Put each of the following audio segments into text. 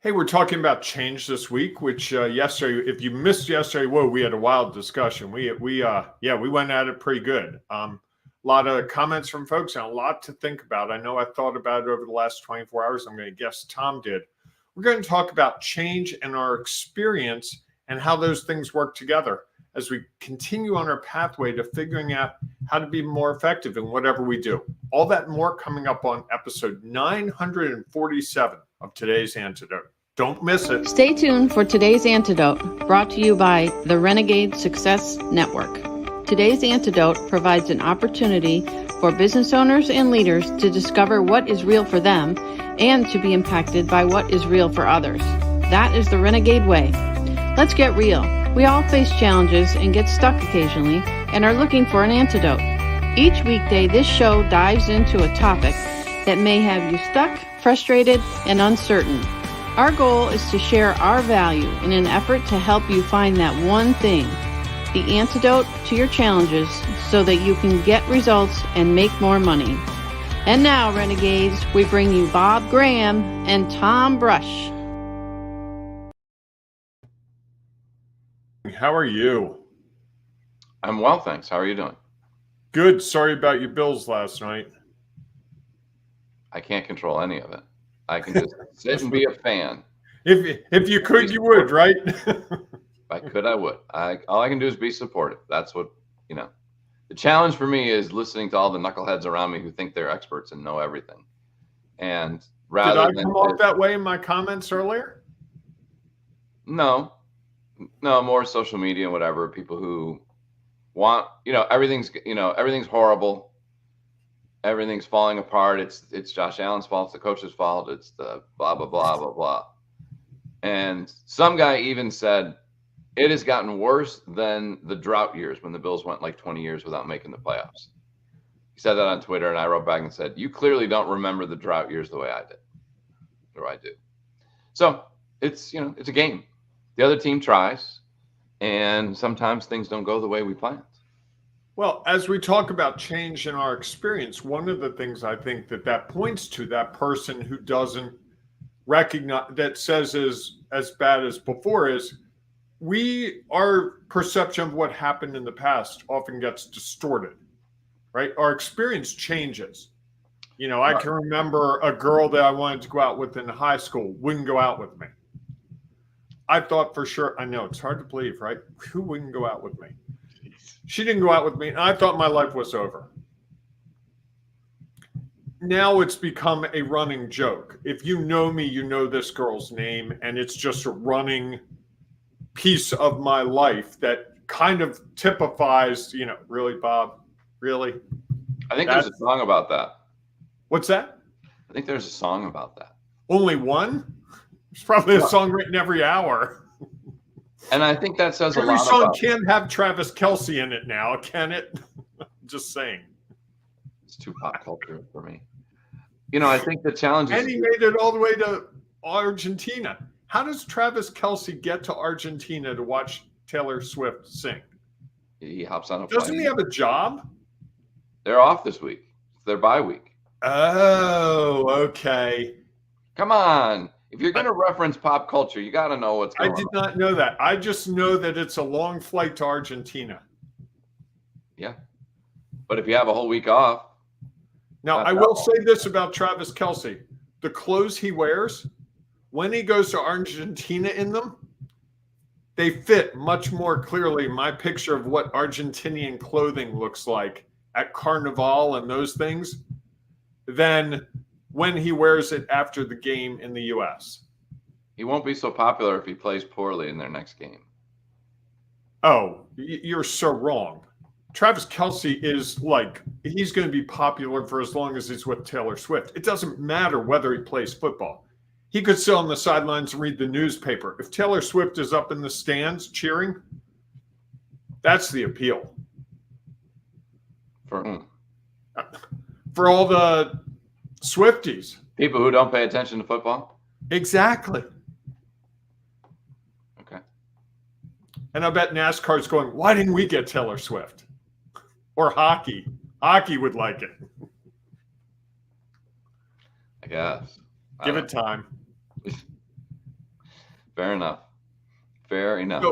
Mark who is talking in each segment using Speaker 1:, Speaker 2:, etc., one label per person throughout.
Speaker 1: Hey, we're talking about change this week, which yesterday, if you missed yesterday, whoa, we had a wild discussion. We went at it pretty good. A lot of comments from folks and a lot to think about. I know I thought about it over the last 24 hours. I'm going to guess Tom did. We're going to talk about change and our experience and how those things work together as we continue on our pathway to figuring out how to be more effective in whatever we do. All that and more coming up on episode 947 of today's Antidote. Don't miss it.
Speaker 2: Stay tuned for today's Antidote, brought to you by the Renegade Success Network. Today's Antidote provides an opportunity for business owners and leaders to discover what is real for them and to be impacted by what is real for others. That is the Renegade way. Let's get real. We all face challenges and get stuck occasionally and are looking for an antidote. Each weekday, this show dives into a topic that may have you stuck, frustrated, and uncertain. Our goal is to share our value in an effort to help you find that one thing, the antidote to your challenges, so that you can get results and make more money. And now, Renegades, we bring you Bob Graham and Tom Brush.
Speaker 1: How are you?
Speaker 3: I'm well, thanks. How are you doing?
Speaker 1: Good. Sorry about your Bills last night.
Speaker 3: I can't control any of it. I can just sit and be a fan.
Speaker 1: If you could, you would, right?
Speaker 3: If I could, I would. All I can do is be supportive. That's what, the challenge for me is listening to all the knuckleheads around me who think they're experts and know everything. And rather
Speaker 1: Did I come off that way in my comments earlier?
Speaker 3: No, more social media and whatever. People who want, everything's horrible. Everything's falling apart. It's Josh Allen's fault. It's the coach's fault. It's the blah, blah, blah, blah, blah. And some guy even said it has gotten worse than the drought years when the Bills went like 20 years without making the playoffs. He said that on Twitter, and I wrote back and said, you clearly don't remember the drought years the way I did. Or I do. So it's a game. The other team tries, and sometimes things don't go the way we planned.
Speaker 1: Well, as we talk about change in our experience, one of the things I think that points to that person who doesn't recognize, that says is as bad as before, is our perception of what happened in the past often gets distorted, right? Our experience changes. I can remember a girl that I wanted to go out with in high school wouldn't go out with me. I thought for sure, I know it's hard to believe, right? Who wouldn't go out with me? She didn't go out with me, and I thought my life was over. Now it's become a running joke. If you know me, you know this girl's name, and it's just a running piece of my life that kind of typifies, really, Bob? Really?
Speaker 3: I think there's a song about that.
Speaker 1: What's that?
Speaker 3: I think there's a song about that.
Speaker 1: Only one? There's probably a song written every hour.
Speaker 3: And I think that says
Speaker 1: every
Speaker 3: a lot
Speaker 1: song
Speaker 3: about
Speaker 1: can't have Travis Kelce in it now, can it? Just saying.
Speaker 3: It's too pop culture for me. I think the challenge is...
Speaker 1: And he made it all the way to Argentina. How does Travis Kelce get to Argentina to watch Taylor Swift sing?
Speaker 3: He hops on a plane.
Speaker 1: Doesn't he have a job?
Speaker 3: They're off this week. It's their bye week.
Speaker 1: Oh, okay.
Speaker 3: Come on. If you're going to reference pop culture, you got to know what's going on.
Speaker 1: I did not know that. I just know that it's a long flight to Argentina.
Speaker 3: Yeah. But if you have a whole week off.
Speaker 1: Now, I will say this about Travis Kelce. The clothes he wears, when he goes to Argentina in them, they fit much more clearly my picture of what Argentinian clothing looks like at Carnival and those things than when he wears it after the game in the U.S.
Speaker 3: He won't be so popular if he plays poorly in their next game.
Speaker 1: Oh, you're so wrong. Travis Kelce is he's going to be popular for as long as he's with Taylor Swift. It doesn't matter whether he plays football. He could sit on the sidelines and read the newspaper. If Taylor Swift is up in the stands cheering, that's the appeal.
Speaker 3: For
Speaker 1: all the Swifties.
Speaker 3: People who don't pay attention to football?
Speaker 1: Exactly.
Speaker 3: Okay.
Speaker 1: And I bet NASCAR's going, why didn't we get Taylor Swift? Or hockey. Hockey would like it.
Speaker 3: I guess.
Speaker 1: Give it time.
Speaker 3: Fair enough. Fair enough.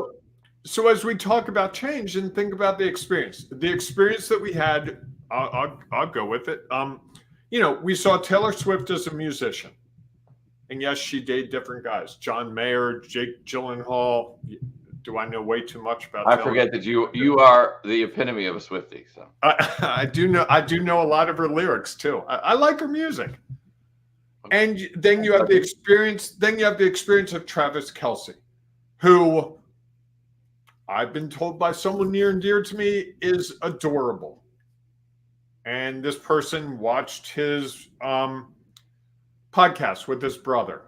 Speaker 1: So as we talk about change and think about the experience that we had, I'll go with it. We saw Taylor Swift as a musician, and yes, she dated different guys: John Mayer, Jake Gyllenhaal. Do I know way too much about?
Speaker 3: I forget that you are the epitome of a Swiftie. So
Speaker 1: I do know a lot of her lyrics too. I like her music. And then you have the experience. Then you have the experience of Travis Kelce, who I've been told by someone near and dear to me is adorable. And this person watched his podcast with his brother.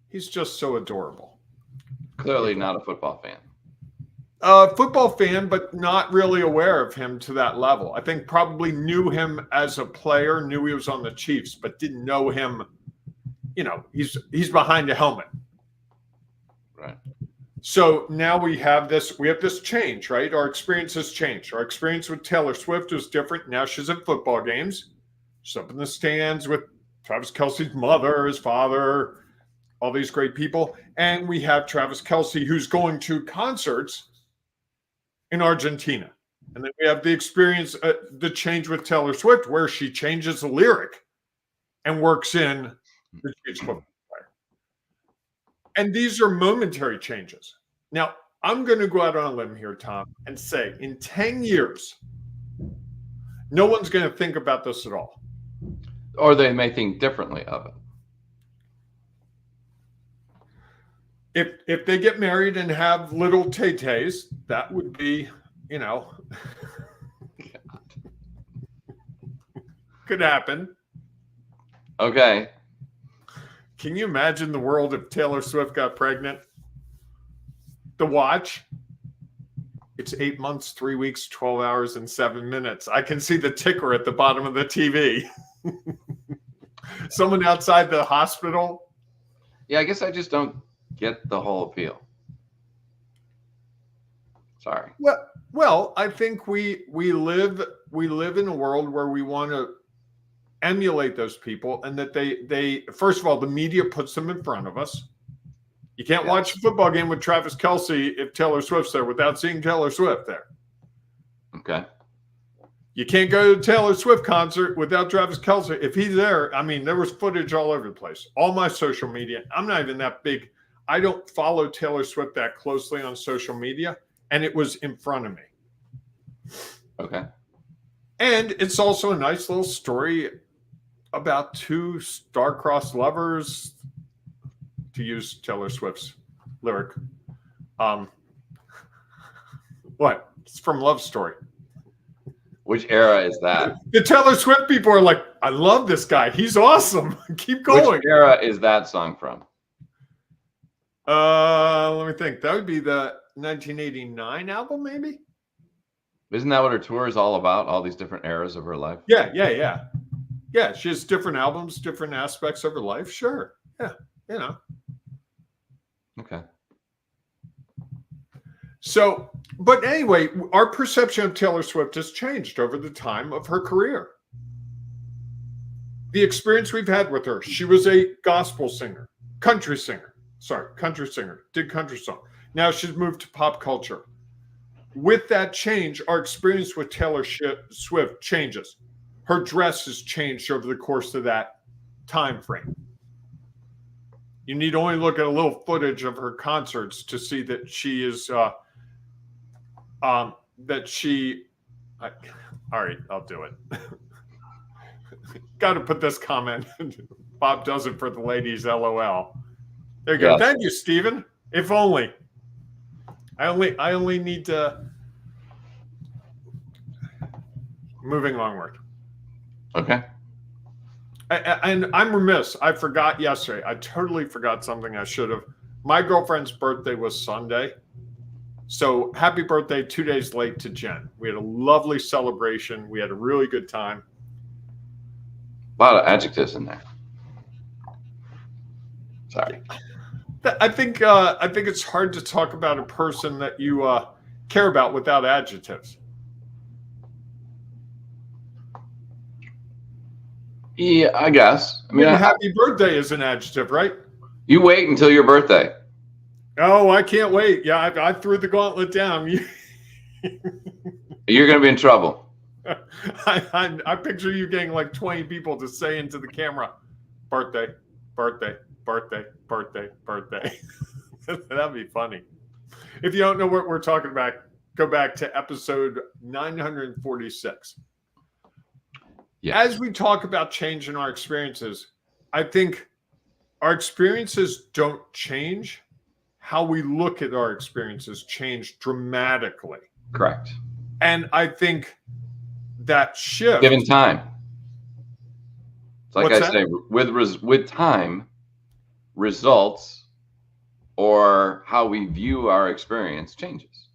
Speaker 1: He's just so adorable.
Speaker 3: Clearly not a football fan.
Speaker 1: Football fan, but not really aware of him to that level. I think probably knew him as a player, knew he was on the Chiefs, but didn't know him. He's behind a helmet.
Speaker 3: Right.
Speaker 1: So now we have this change, right? Our experience has changed. Our experience with Taylor Swift was different. Now she's at football games. She's up in the stands with Travis Kelce's mother, his father, all these great people. And we have Travis Kelce, who's going to concerts in Argentina. And then we have the experience, the change with Taylor Swift, where she changes the lyric and works in the Chiefs football player. And these are momentary changes. Now, I'm going to go out on a limb here, Tom, and say in 10 years, no one's going to think about this at all.
Speaker 3: Or they may think differently of it.
Speaker 1: If they get married and have little tay-tays, that would be, could happen.
Speaker 3: Okay.
Speaker 1: Can you imagine the world if Taylor Swift got pregnant? The watch, it's 8 months, 3 weeks, 12 hours, and 7 minutes. I can see the ticker at the bottom of the TV. Someone outside the hospital.
Speaker 3: Yeah, I guess I just don't get the whole appeal. Sorry.
Speaker 1: Well, I think we live in a world where we want to emulate those people, and that they first of all, the media puts them in front of us. You can't watch a football game with Travis Kelce if Taylor Swift's there without seeing Taylor Swift there.
Speaker 3: Okay.
Speaker 1: You can't go to a Taylor Swift concert without Travis Kelce. If he's there, I mean, there was footage all over the place. All my social media. I'm not even that big. I don't follow Taylor Swift that closely on social media, and it was in front of me.
Speaker 3: Okay.
Speaker 1: And it's also a nice little story about two star-crossed lovers, to use Taylor Swift's lyric. What? It's from Love Story.
Speaker 3: Which era is that?
Speaker 1: The Taylor Swift people are like, I love this guy. He's awesome. Keep going.
Speaker 3: Which era is that song from?
Speaker 1: Let me think. That would be the 1989 album, maybe?
Speaker 3: Isn't that what her tour is all about? All these different eras of her life?
Speaker 1: Yeah. Yeah, she has different albums, different aspects of her life. Sure. Yeah,
Speaker 3: Okay.
Speaker 1: So, but anyway, our perception of Taylor Swift has changed over the time of her career. The experience we've had with her, she was a gospel singer, country singer, did country song. Now she's moved to pop culture. With that change, our experience with Taylor Swift changes. Her dress has changed over the course of that time frame. You need only look at a little footage of her concerts to see that she is, all right, I'll do it. Got to put this comment. Bob does it for the ladies, LOL. There you go.
Speaker 3: Yes.
Speaker 1: Thank you, Stephen. If only. I only need to. Moving onward.
Speaker 3: Okay.
Speaker 1: And I'm remiss. I forgot yesterday. I totally forgot something I should have. My girlfriend's birthday was Sunday. So happy birthday 2 days late to Jen. We had a lovely celebration. We had a really good time.
Speaker 3: A lot of adjectives in there. Sorry.
Speaker 1: I think it's hard to talk about a person that you care about without adjectives.
Speaker 3: Yeah, I guess. I mean,
Speaker 1: happy birthday is an adjective, right?
Speaker 3: you wait until your birthday.
Speaker 1: Oh, I can't wait. Yeah, I threw the gauntlet down.
Speaker 3: You're going to be in trouble.
Speaker 1: I picture you getting like 20 people to say into the camera, birthday, birthday, birthday, birthday, birthday. That'd be funny. If you don't know what we're talking about, go back to episode 946.
Speaker 3: Yes.
Speaker 1: As we talk about change in our experiences, I think our experiences don't change. How we look at our experiences change dramatically.
Speaker 3: Correct.
Speaker 1: And I think that shift,
Speaker 3: given time, it's like
Speaker 1: What's
Speaker 3: I
Speaker 1: that?
Speaker 3: say, with time, results or how we view our experience changes.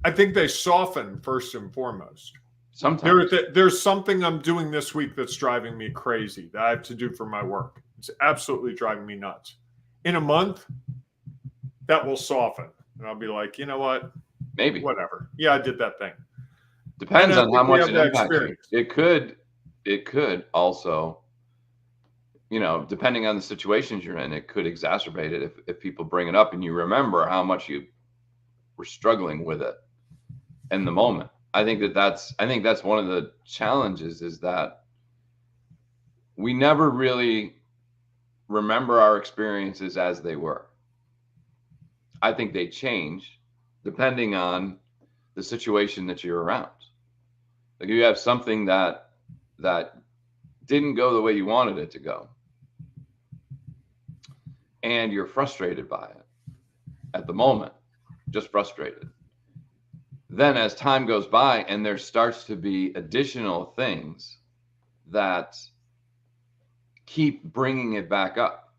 Speaker 1: I think they soften first and foremost.
Speaker 3: Sometimes
Speaker 1: There's something I'm doing this week that's driving me crazy that I have to do for my work. It's absolutely driving me nuts. In a month, that will soften. And I'll be like, you know what?
Speaker 3: maybe
Speaker 1: Whatever. Yeah, I did that thing.
Speaker 3: depends
Speaker 1: And I
Speaker 3: on
Speaker 1: think
Speaker 3: how
Speaker 1: we
Speaker 3: much
Speaker 1: have
Speaker 3: it
Speaker 1: that
Speaker 3: impacts you.
Speaker 1: experience.
Speaker 3: It could also, depending on the situations you're in, it could exacerbate it if people bring it up and you remember how much you were struggling with it in the moment. I think that's one of the challenges, is that we never really remember our experiences as they were. I think they change depending on the situation that you're around. Like, you have something that didn't go the way you wanted it to go, and you're frustrated by it at the moment, just frustrated. Then as time goes by and there starts to be additional things that keep bringing it back up,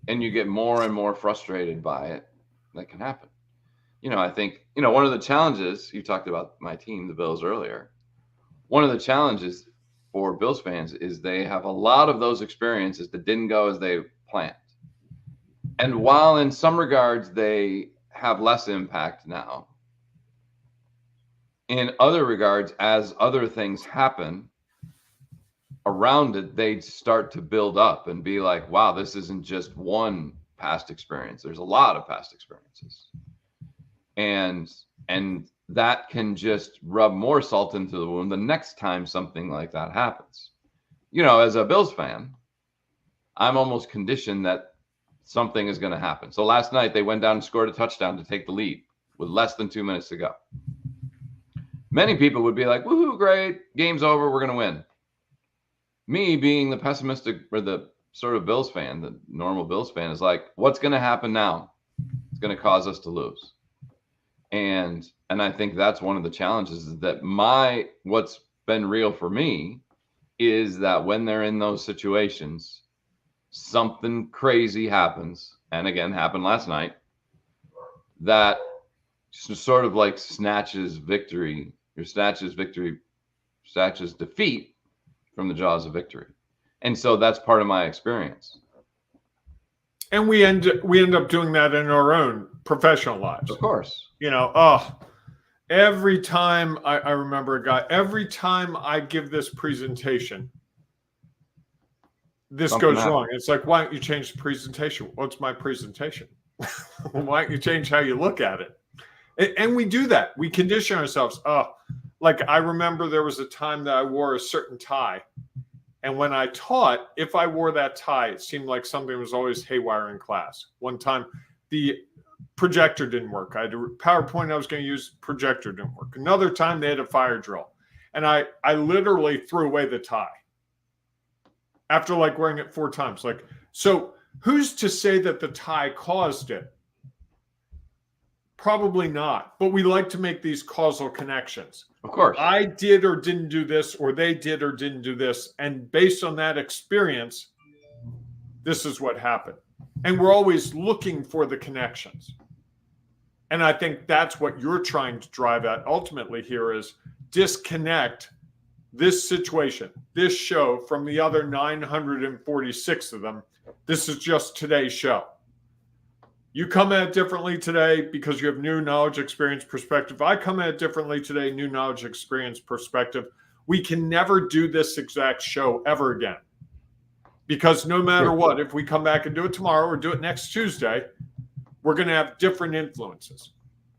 Speaker 3: and you get more and more frustrated by it, that can happen. I think, one of the challenges, you talked about my team, the Bills, earlier. One of the challenges for Bills fans is they have a lot of those experiences that didn't go as they planned. And while in some regards they have less impact now, in other regards, as other things happen around it, they start to build up and be like, wow, this isn't just one past experience. There's a lot of past experiences. And that can just rub more salt into the wound the next time something like that happens. As a Bills fan, I'm almost conditioned that something is going to happen. So last night they went down and scored a touchdown to take the lead with less than 2 minutes to go. Many people would be like, woohoo, great, game's over, we're going to win. Me, being the pessimistic, or the sort of Bills fan, the normal Bills fan, is like, what's going to happen now? It's going to cause us to lose. And I think that's one of the challenges, is that what's been real for me is that when they're in those situations, something crazy happens, and again, happened last night, that sort of like snatches defeat from the jaws of victory. And so that's part of my experience.
Speaker 1: And we end up doing that in our own professional lives.
Speaker 3: Of course.
Speaker 1: Every time I remember a guy, every time I give this presentation, this
Speaker 3: Something
Speaker 1: goes
Speaker 3: happens.
Speaker 1: wrong. It's like, why don't you change the presentation? What's my presentation? Why don't you change how you look at it? And we do that. We condition ourselves. Like, I remember there was a time that I wore a certain tie. And when I taught, if I wore that tie, it seemed like something was always haywire in class. One time, the projector didn't work. I had a PowerPoint I was going to use, projector didn't work. Another time, they had a fire drill. And I literally threw away the tie after like wearing it 4 times. Like, so who's to say that the tie caused it? Probably not. But we like to make these causal connections.
Speaker 3: Of course.
Speaker 1: I did or didn't do this, or they did or didn't do this. And based on that experience, this is what happened. And we're always looking for the connections. And I think that's what you're trying to drive at ultimately here, is disconnect this situation, this show, from the other 946 of them. This is just today's show. You come at it differently today because you have new knowledge, experience, perspective. I come at it differently today, new knowledge, experience, perspective. We can never do this exact show ever again. Because no matter what, if we come back and do it tomorrow or do it next Tuesday, we're going to have different influences.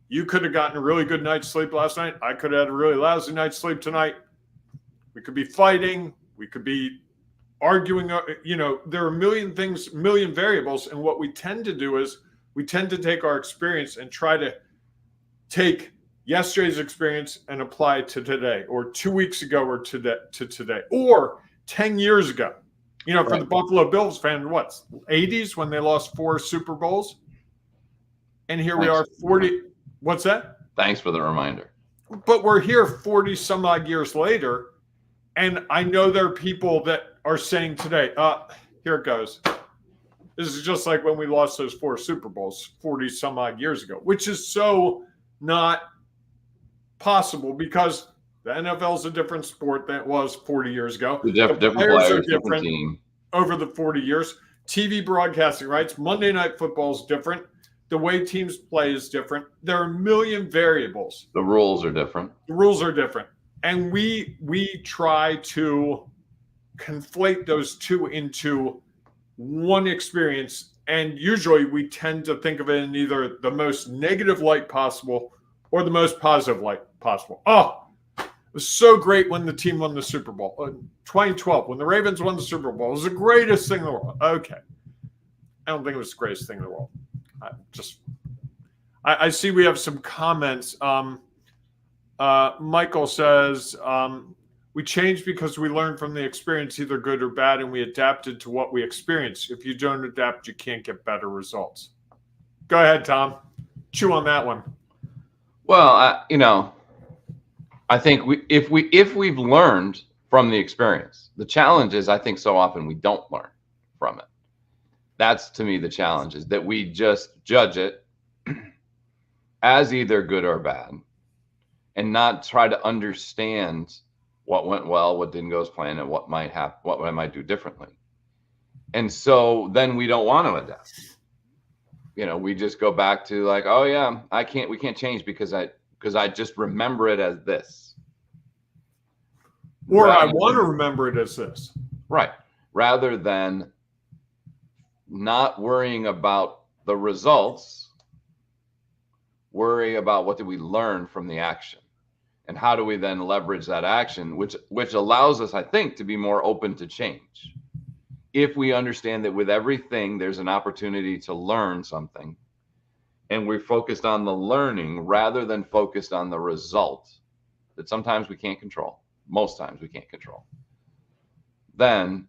Speaker 1: You could have gotten a really good night's sleep last night. I could have had a really lousy night's sleep tonight. We could be fighting. We could be arguing. There are a million things, million variables. And what we tend to do is we tend to take our experience and try to take yesterday's experience and apply it to today, or 2 weeks ago, or to today, or 10 years ago. For the Buffalo Bills fan, what, 80s when they lost 4 Super Bowls? And here we are 40. What's that?
Speaker 3: Thanks for the reminder.
Speaker 1: But we're here 40 some odd years later. And I know there are people that are saying today, here it goes. This is just like when we lost those 4 Super Bowls 40 some odd years ago, which is so not possible because the NFL is a different sport than it was 40 years ago.
Speaker 3: The different players are different team.
Speaker 1: Over the 40 years. TV broadcasting rights, Monday Night Football is different. The way teams play is different. There are a million variables.
Speaker 3: The rules are different.
Speaker 1: And we try to conflate those two into one experience. And usually we tend to think of it in either the most negative light possible or the most positive light possible. Oh, it was so great when the team won the Super Bowl. 2012, when the Ravens won the Super Bowl, it was the greatest thing in the world. Okay. I don't think it was the greatest thing in the world. I see we have some comments. Michael says, we changed because we learned from the experience, either good or bad, and we adapted to what we experienced. If you don't adapt, you can't get better results. Go ahead, Tom. Chew on that one.
Speaker 3: Well, I think if we've learned from the experience, the challenge is I think so often we don't learn from it. That's to me the challenge, is that we just judge it as either good or bad, and not try to understand what went well, what didn't go as planned, and what might happen, what I might do differently. And so then we don't want to adapt. We just go back to like, oh yeah, we can't change because I just remember it as this.
Speaker 1: Or I want to remember it as this.
Speaker 3: Right. Rather than not worrying about the results, worry about what did we learn from the action, and how do we then leverage that action, which allows us, I think, to be more open to change. If we understand that with everything, there's an opportunity to learn something, and we're focused on the learning rather than focused on the result that sometimes we can't control, most times we can't control, then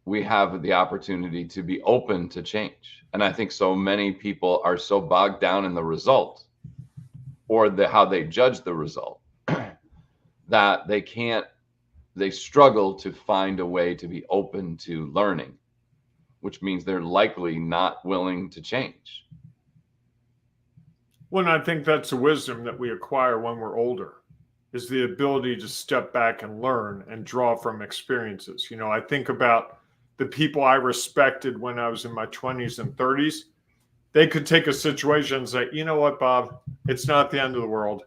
Speaker 3: we have the opportunity to be open to change. And I think so many people are so bogged down in the result or how they judge the result that they struggle to find a way to be open to learning, which means they're likely not willing to change.
Speaker 1: Well, I think that's the wisdom that we acquire when we're older, is the ability to step back and learn and draw from experiences. I think about the people I respected when I was in my 20s and 30s. They could take a situation and say, you know what, Bob, it's not the end of the world.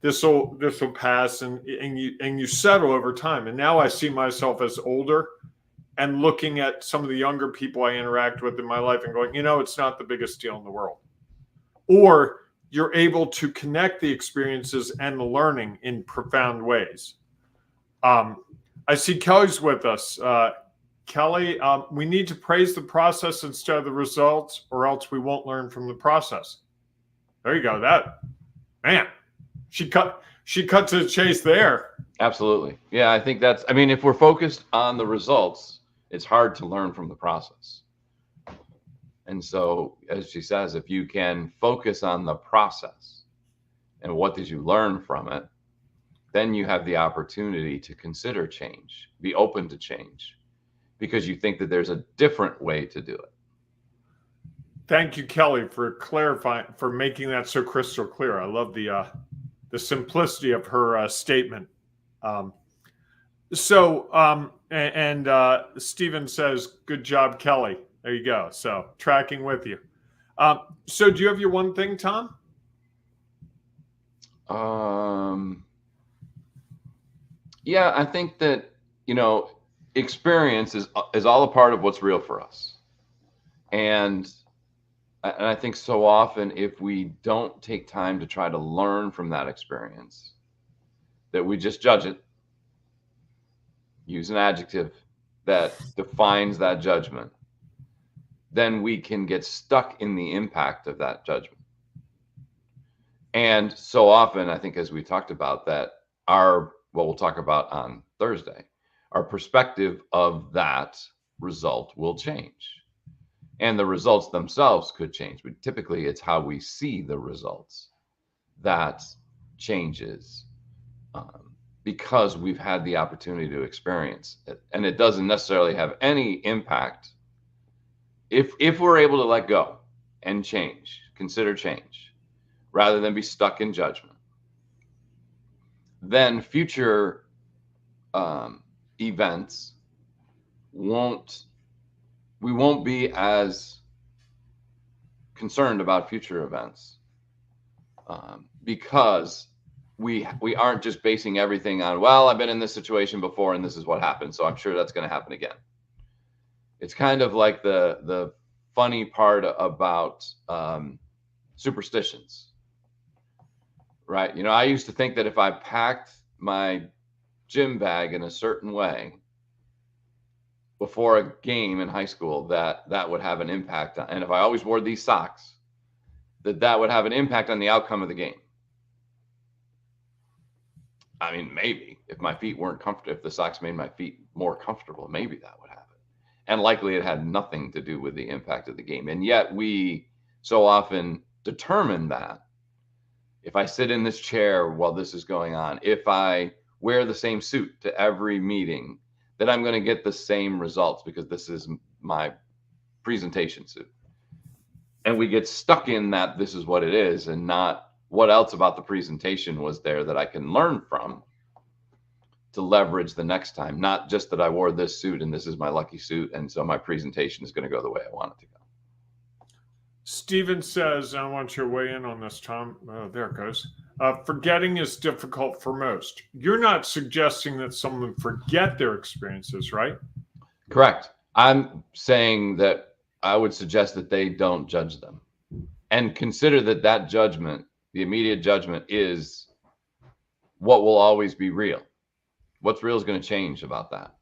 Speaker 1: This will pass, and you settle over time. And now I see myself as older and looking at some of the younger people I interact with in my life and going, it's not the biggest deal in the world. Or you're able to connect the experiences and the learning in profound ways. I see Kelly's with us. Kelly, we need to praise the process instead of the results, or else we won't learn from the process. There you go. She cut to the chase there.
Speaker 3: Absolutely. Yeah, I think if we're focused on the results, it's hard to learn from the process. And so, as she says, if you can focus on the process and what did you learn from it, then you have the opportunity to consider change, be open to change, because you think that there's a different way to do it.
Speaker 1: Thank you, Kelly, for clarifying, for making that so crystal clear. I love the simplicity of her statement. Stephen says, good job, Kelly. There you go. So tracking with you. So do you have your one thing, Tom?
Speaker 3: Yeah, I think that, experience is all a part of what's real for us. And And I think so often, if we don't take time to try to learn from that experience, that we just judge it, use an adjective that defines that judgment, then we can get stuck in the impact of that judgment. And so often, I think, as we talked about, that what we'll talk about on Thursday, our perspective of that result will change. And the results themselves could change, but typically it's how we see the results that changes, because we've had the opportunity to experience it. And it doesn't necessarily have any impact if we're able to let go and change, consider change, rather than be stuck in judgment. Then future events we won't be as concerned about future events, because we aren't just basing everything on, well, I've been in this situation before and this is what happened, so I'm sure that's going to happen again. It's kind of like the funny part about superstitions, right? You know, I used to think that if I packed my gym bag in a certain way before a game in high school, that would have an impact on, and if I always wore these socks, that would have an impact on the outcome of the game. I mean, maybe if my feet weren't comfortable, if the socks made my feet more comfortable, maybe that would happen. And likely it had nothing to do with the impact of the game. And yet we so often determine that if I sit in this chair while this is going on, if I wear the same suit to every meeting, that I'm going to get the same results because this is my presentation suit. And we get stuck in that this is what it is, and not what else about the presentation was there that I can learn from to leverage the next time. Not just that I wore this suit and this is my lucky suit, and so my presentation is going to go the way I want it to go.
Speaker 1: Steven says, I want your weigh in on this, Tom. There it goes. Forgetting is difficult for most. You're not suggesting that someone forget their experiences, right?
Speaker 3: Correct. I'm saying that I would suggest that they don't judge them, and consider that judgment, the immediate judgment, is what will always be real. What's real is going to change about that.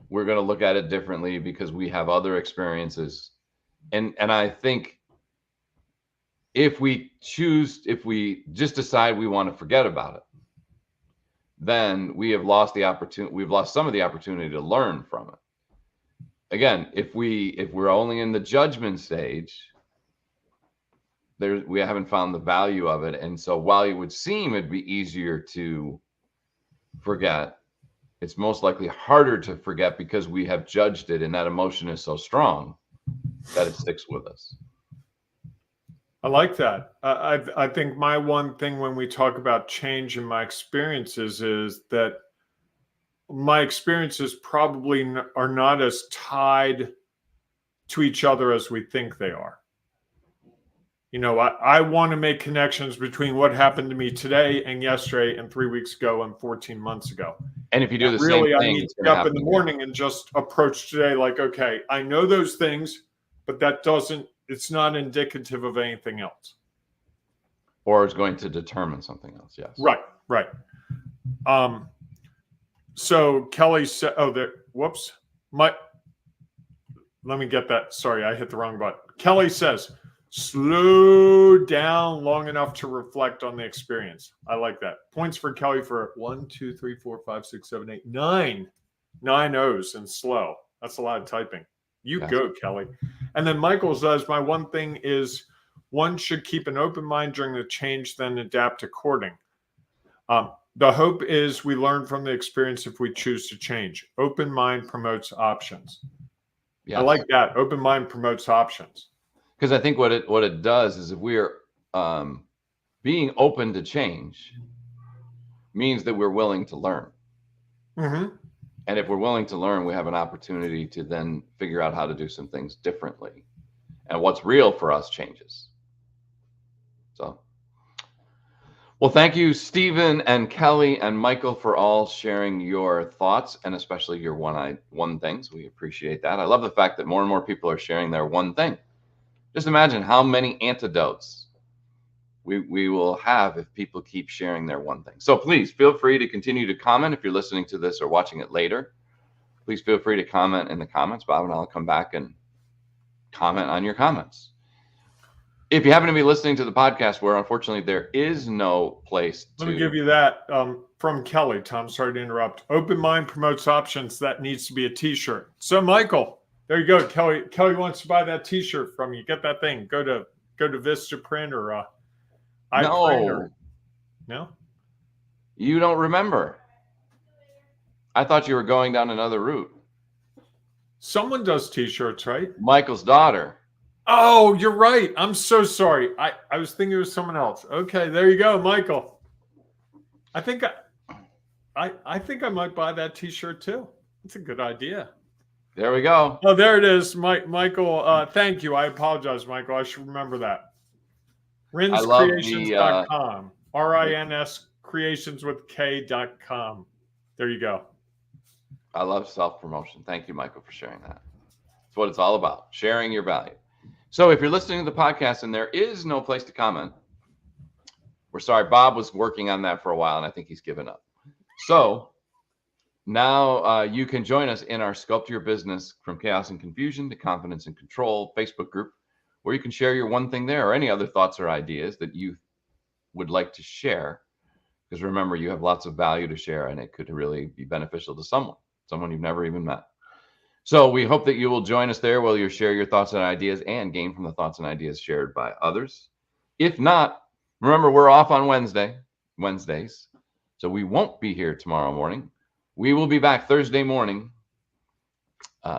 Speaker 3: We're going to look at it differently because we have other experiences. And I think if we just decide we want to forget about it, then we have lost the opportunity. We've lost some of the opportunity to learn from it. Again, if we're only in the judgment stage, we haven't found the value of it. And so while it would seem it'd be easier to forget, it's most likely harder to forget because we have judged it, and that emotion is so strong that it sticks with us.
Speaker 1: I like that. I think my one thing when we talk about change in my experiences is that my experiences probably are not as tied to each other as we think they are. You know, I want to make connections between what happened to me today and yesterday and 3 weeks ago and 14 months ago.
Speaker 3: And if you do the
Speaker 1: really,
Speaker 3: same thing,
Speaker 1: I need to get up in the morning and just approach today like, okay, I know those things, but it's not indicative of anything else.
Speaker 3: Or it's going to determine something else. Yes.
Speaker 1: Right. So Kelly said, whoops. Let me get that. Sorry, I hit the wrong button. Kelly says, slow down long enough to reflect on the experience. I like that. Points for Kelly for 1, 2, 3, 4, 5, 6, 7, 8, 9. 9 O's and slow. That's a lot of typing. You go, Kelly. And then Michael says, my one thing is one should keep an open mind during the change, then adapt according. The hope is we learn from the experience if we choose to change. Open mind promotes options. Yes. I like that. Open mind promotes options.
Speaker 3: Because I think what it does is if we're being open to change means that we're willing to learn.
Speaker 1: Mm-hmm.
Speaker 3: And if we're willing to learn, we have an opportunity to then figure out how to do some things differently. And what's real for us changes. So, well, thank you, Stephen and Kelly and Michael, for all sharing your thoughts and especially your one things. We appreciate that. I love the fact that more and more people are sharing their one thing. Just imagine how many antidotes we will have if people keep sharing their one thing. So please feel free to continue to comment if you're listening to this or watching it later. Please feel free to comment in the comments. Bob and I'll come back and comment on your comments. If you happen to be listening to the podcast where unfortunately there is no place to...
Speaker 1: Let me give you that from Kelly. Tom, sorry to interrupt. Open mind promotes options. That needs to be a t-shirt. So Michael, there you go. Kelly wants to buy that t-shirt from you. Get that thing. Go to Vistaprint or iPrint. No,
Speaker 3: you don't remember. I thought you were going down another route.
Speaker 1: Someone does t-shirts, right?
Speaker 3: Michael's daughter.
Speaker 1: Oh, you're right. I'm so sorry. I was thinking it was someone else. Okay, there you go, Michael. I think I might buy that t-shirt too. It's a good idea.
Speaker 3: There we go.
Speaker 1: Oh, there it is. Michael, thank you. I apologize, Michael. I should remember that. rinscreations.com. RINS creations with K.com. There you go.
Speaker 3: I love self-promotion. Thank you, Michael, for sharing that. That's what it's all about, sharing your value. So if you're listening to the podcast and there is no place to comment, we're sorry. Bob was working on that for a while, and I think he's given up. So now you can join us in our Sculpt Your Business from Chaos and Confusion to Confidence and Control Facebook group, where you can share your one thing there or any other thoughts or ideas that you would like to share. Because remember, you have lots of value to share, and it could really be beneficial to someone you've never even met. So we hope that you will join us there while you share your thoughts and ideas and gain from the thoughts and ideas shared by others. If not, remember, we're off on Wednesdays. So we won't be here tomorrow morning. We will be back Thursday morning,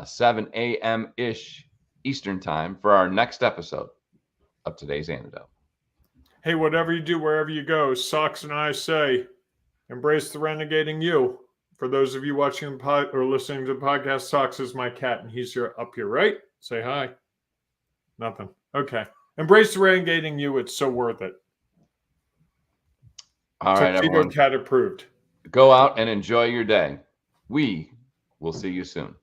Speaker 3: 7 a.m.-ish Eastern time for our next episode of today's Antidote.
Speaker 1: Hey, whatever you do, wherever you go, Socks and I say, embrace the renegading you. For those of you watching or listening to the podcast, Socks is my cat, and he's up here, right? Say hi. Nothing. Okay. Embrace the renegading you. It's so worth it.
Speaker 3: All right, everyone.
Speaker 1: Cat approved.
Speaker 3: Go out and enjoy your day. We will see you soon.